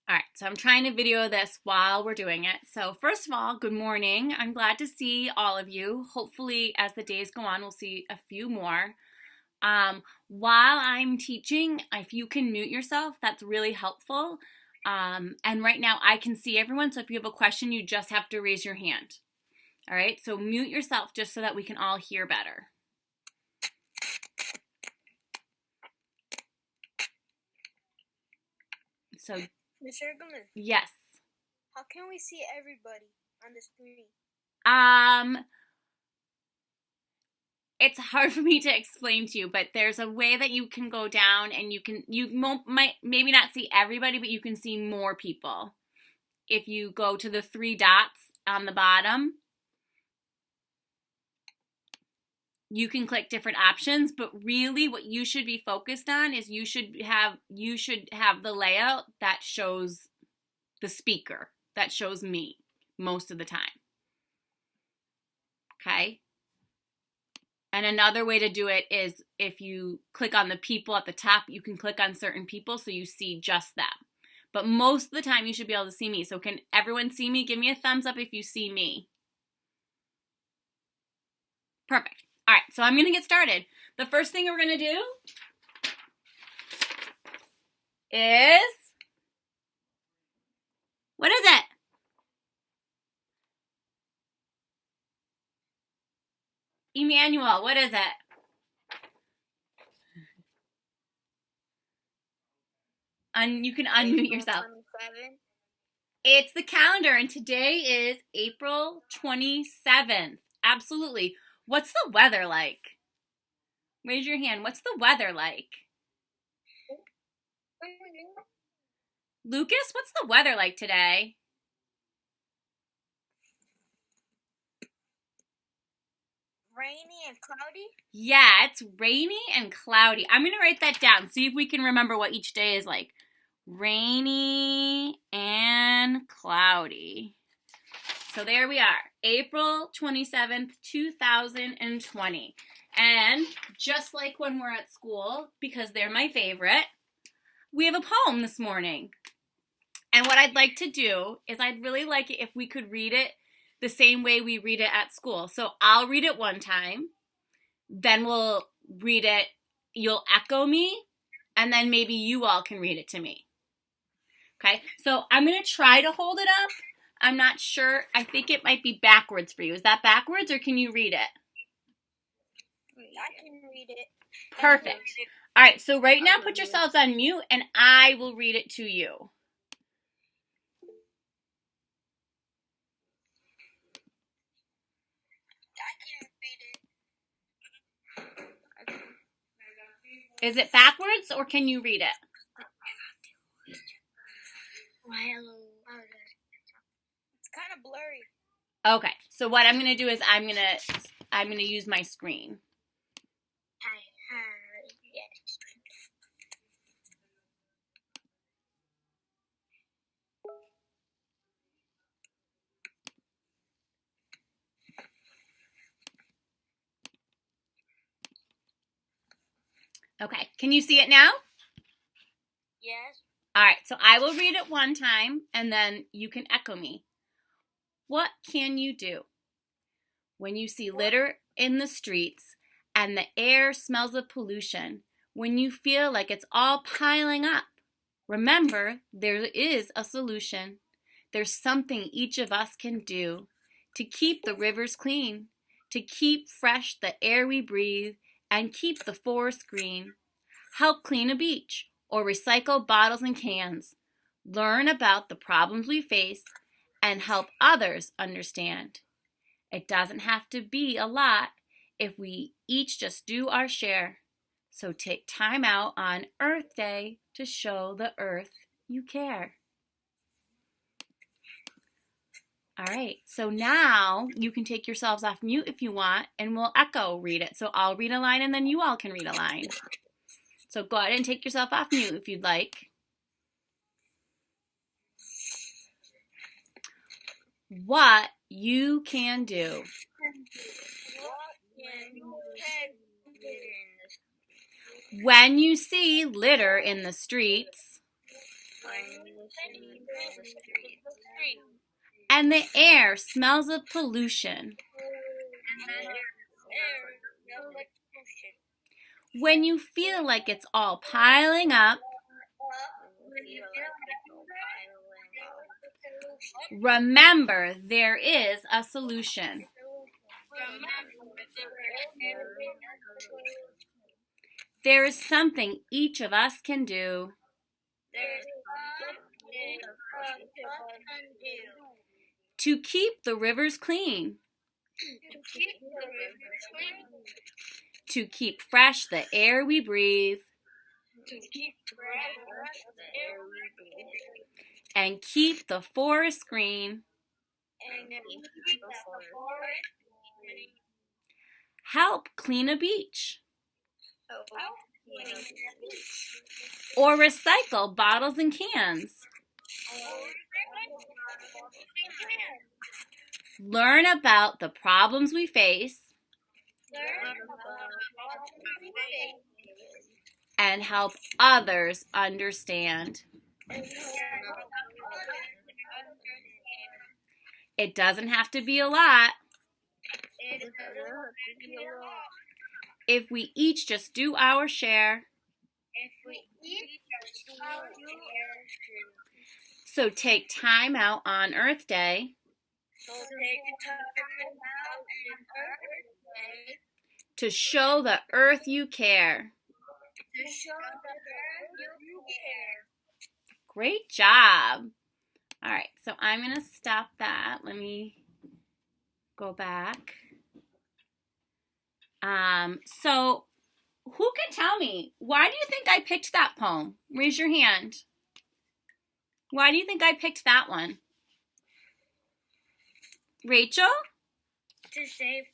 All right, so I'm trying to video this while we're doing it. So first of all, good morning. I'm glad to see all of you. Hopefully, as the days go on, we'll see a few more. While I'm teaching, if you can mute yourself, that's really helpful. And right now I can see everyone, so if you have a question, you just have to raise your hand. All right, so mute yourself just so that we can all hear better. So, Miss Ergoman, yes. how can we see everybody on the screen? It's hard for me to explain to you, but there's a way that you can go down and might maybe not see everybody, but you can see more people. If you go to the three dots on the bottom, you can click different options, but really what you should be focused on is you should have the layout that shows the speaker, that shows me most of the time. Okay? And another way to do it is if you click on the people at the top, you can click on certain people so you see just them. But most of the time you should be able to see me. So can everyone see me? Give me a thumbs up if you see me. Perfect. All right, so I'm going to get started. The first thing we're going to do is, what is it? Emmanuel, what is it? You can unmute yourself. 27. It's the calendar, and today is April 27th. Absolutely. What's the weather like? Raise your hand. What's the weather like? Lucas, what's the weather like today? Rainy and cloudy? Yeah, it's rainy and cloudy. I'm going to write that down. See if we can remember what each day is like. Rainy and cloudy. So there we are, April 27th, 2020. And just like when we're at school, because they're my favorite, we have a poem this morning. And what I'd like to do is I'd really like it if we could read it the same way we read it at school. So I'll read it one time, then we'll read it, you'll echo me, and then maybe you all can read it to me. Okay, so I'm going to try to hold it up. I'm not sure. I think it might be backwards for you. Is that backwards or can you read it? I can read it. Perfect. All right, so right now put yourselves on mute and I will read it to you. Is it backwards or can you read it? It's kind of blurry. Okay, so what I'm going to do is I'm going to use my screen. Yes. Okay, can you see it now? Yes. All right, so I will read it one time and then you can echo me. What can you do when you see litter in the streets and the air smells of pollution, when you feel like it's all piling up? Remember, there is a solution. There's something each of us can do to keep the rivers clean, to keep fresh the air we breathe, and keep the forest green. Help clean a beach or recycle bottles and cans. Learn about the problems we face and help others understand. It doesn't have to be a lot if we each just do our share. So take time out on Earth Day to show the earth you care. All right, so now you can take yourselves off mute if you want, and we'll echo read it. So I'll read a line, and then you all can read a line. So go ahead and take yourself off mute if you'd like. What you can do. When you see litter in the streets, And the air smells of pollution. When you feel like it's all piling up, remember there is a solution. There is something each of us can do to keep the rivers clean, to keep fresh the air we breathe, and keep the forest green. Help clean a beach, or recycle bottles and cans. Learn about the problems we face and help others understand. It doesn't have to be a lot. If we each just do our share. So take time out on Earth Day to show the earth you care. Great job. All right, so I'm going to stop that. Let me go back. So who can tell me, why do you think I picked that poem? Raise your hand. Why do you think I picked that one? Rachel? To save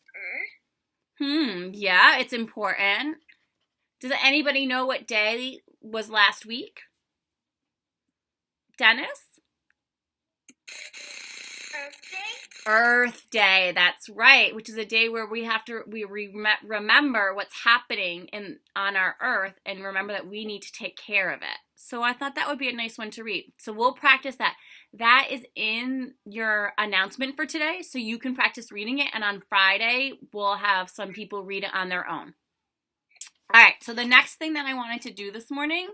Earth. Yeah, it's important. Does anybody know what day was last week? Dennis? Earth Day, that's right, which is a day where we remember what's happening on our Earth and remember that we need to take care of it. So I thought that would be a nice one to read. So we'll practice that. That is in your announcement for today, so you can practice reading it, and on Friday we'll have some people read it on their own. All right, so the next thing that I wanted to do this morning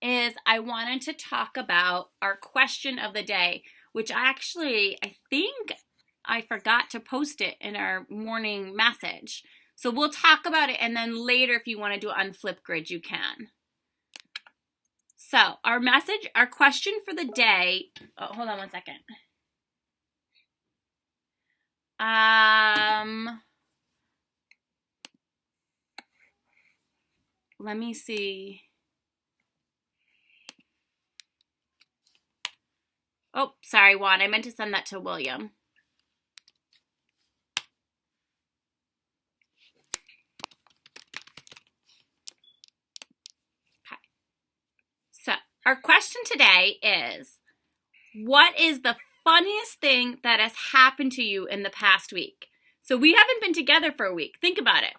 is I wanted to talk about our question of the day, which I think I forgot to post it in our morning message. So we'll talk about it, and then later if you want to do it on Flipgrid, you can. So our question for the day, hold on one second. Let me see. Oh, sorry, Juan. I meant to send that to William. Okay. So, our question today is, what is the funniest thing that has happened to you in the past week? So, we haven't been together for a week. Think about it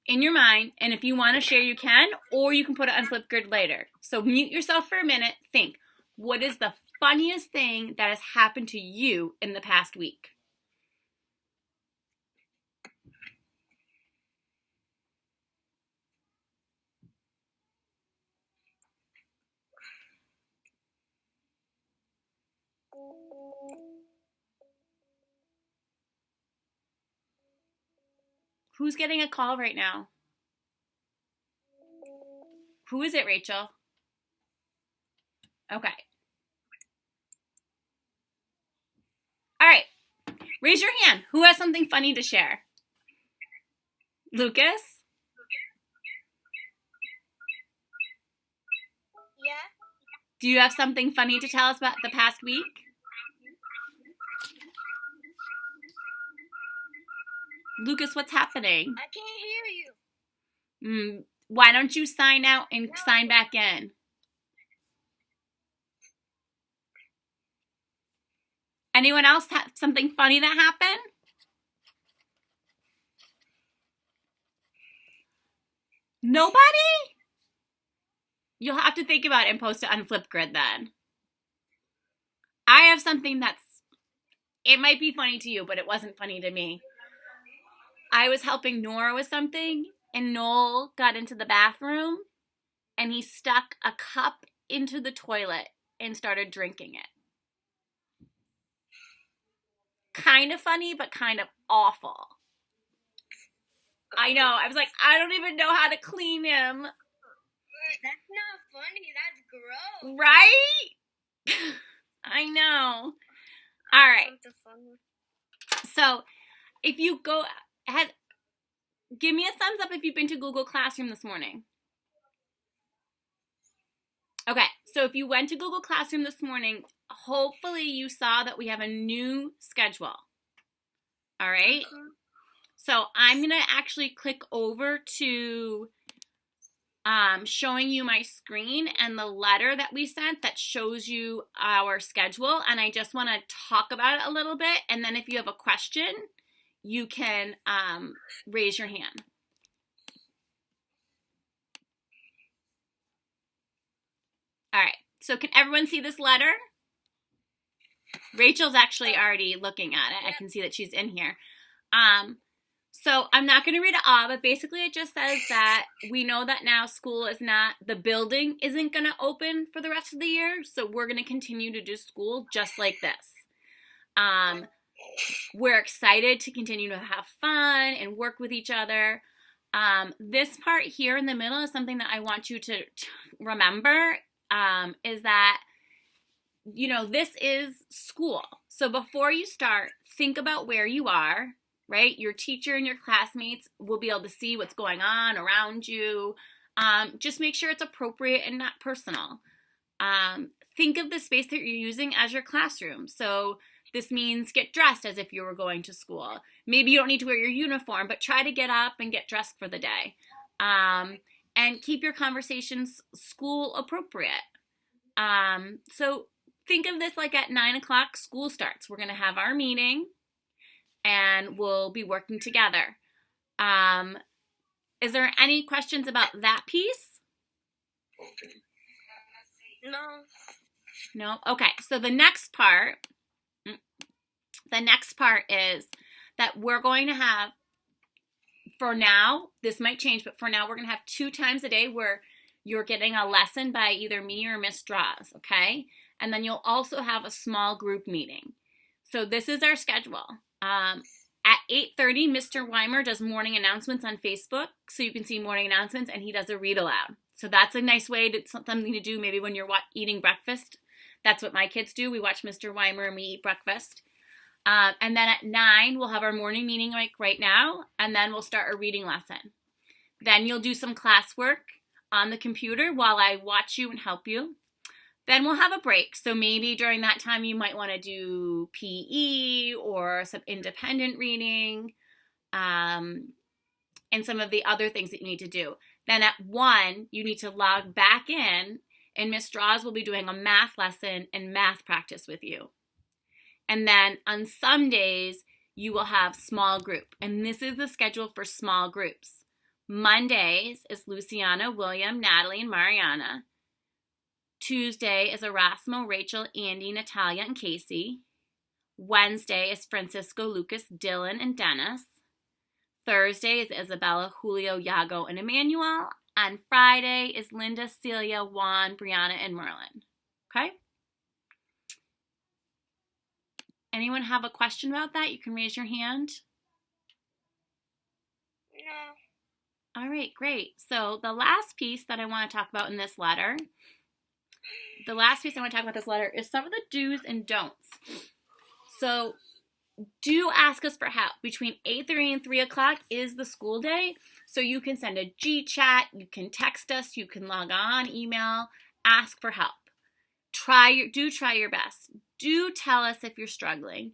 in your mind, and if you want to share, you can, or you can put it on Flipgrid later. So, mute yourself for a minute. Think, what is the funniest thing that has happened to you in the past week? Who's getting a call right now? Who is it, Rachel? Okay. All right. Raise your hand. Who has something funny to share? Lucas? Yeah. Do you have something funny to tell us about the past week? Lucas, what's happening? I can't hear you. Why don't you sign out and sign back in? Anyone else have something funny that happened? Nobody? You'll have to think about it and post it on Flipgrid then. I have something it might be funny to you, but it wasn't funny to me. I was helping Nora with something, and Noel got into the bathroom, and he stuck a cup into the toilet and started drinking it. Kind of funny, but kind of awful. I know. I was like, I don't even know how to clean him. That's not funny. That's gross. Right? I know. All right. So, if you go, give me a thumbs up if you've been to Google Classroom this morning. Okay, so if you went to Google Classroom this morning, hopefully you saw that we have a new schedule. All right? So I'm going to actually click over to showing you my screen and the letter that we sent that shows you our schedule. And I just want to talk about it a little bit. And then if you have a question, you can raise your hand. All right, so can everyone see this letter? Rachel's actually already looking at it. I can see that she's in here. So I'm not going to read it all, but basically it just says that we know that now school is not, the building isn't going to open for the rest of the year, so we're going to continue to do school just like this. We're excited to continue to have fun and work with each other. This part here in the middle is something that I want you to remember, is that, you know, this is school. So before you start, think about where you are, right? Your teacher and your classmates will be able to see what's going on around you. Just make sure it's appropriate and not personal. Think of the space that you're using as your classroom. So this means get dressed as if you were going to school. Maybe you don't need to wear your uniform, but try to get up and get dressed for the day. And keep your conversations school appropriate. So think of this like at 9 o'clock school starts. We're going to have our meeting and we'll be working together. Is there any questions about that piece? No. No? Okay, so the next part is that we're going to have, for now, this might change, but for now we're going to have 2 times a day where you're getting a lesson by either me or Miss Draws, okay? And then you'll also have a small group meeting. So this is our schedule. At 8:30, Mr. Weimer does morning announcements on Facebook, so you can see morning announcements, and he does a read aloud. So that's a nice way to, something to do maybe when you're eating breakfast. That's what my kids do. We watch Mr. Weimer and we eat breakfast. And then at 9, we'll have our morning meeting like right now, and then we'll start a reading lesson. Then you'll do some classwork on the computer while I watch you and help you. Then we'll have a break. So maybe during that time you might want to do PE or some independent reading, and some of the other things that you need to do. Then at 1, you need to log back in, and Miss Draws will be doing a math lesson and math practice with you. And then on some days, you will have small group. And this is the schedule for small groups. Mondays is Luciana, William, Natalie, and Mariana. Tuesday is Erasmo, Rachel, Andy, Natalia, and Casey. Wednesday is Francisco, Lucas, Dylan, and Dennis. Thursday is Isabella, Julio, Yago, and Emmanuel. And Friday is Linda, Celia, Juan, Brianna, and Merlin. Okay? Anyone have a question about that? You can raise your hand. No. All right, great. So the last piece that I want to talk about in this letter, is some of the do's and don'ts. So do ask us for help. Between 8:30 and 3 o'clock is the school day. So you can send a G-chat, you can text us, you can log on, email, ask for help. Try your best. Do tell us if you're struggling.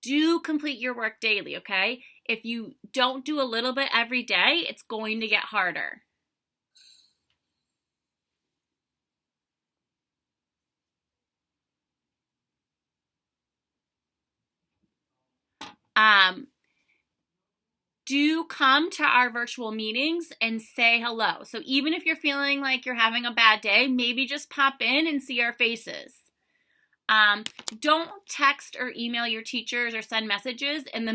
Do complete your work daily, okay? If you don't do a little bit every day, it's going to get harder. do come to our virtual meetings and say hello. So even if you're feeling like you're having a bad day, maybe just pop in and see our faces. Don't text or email your teachers or send messages in the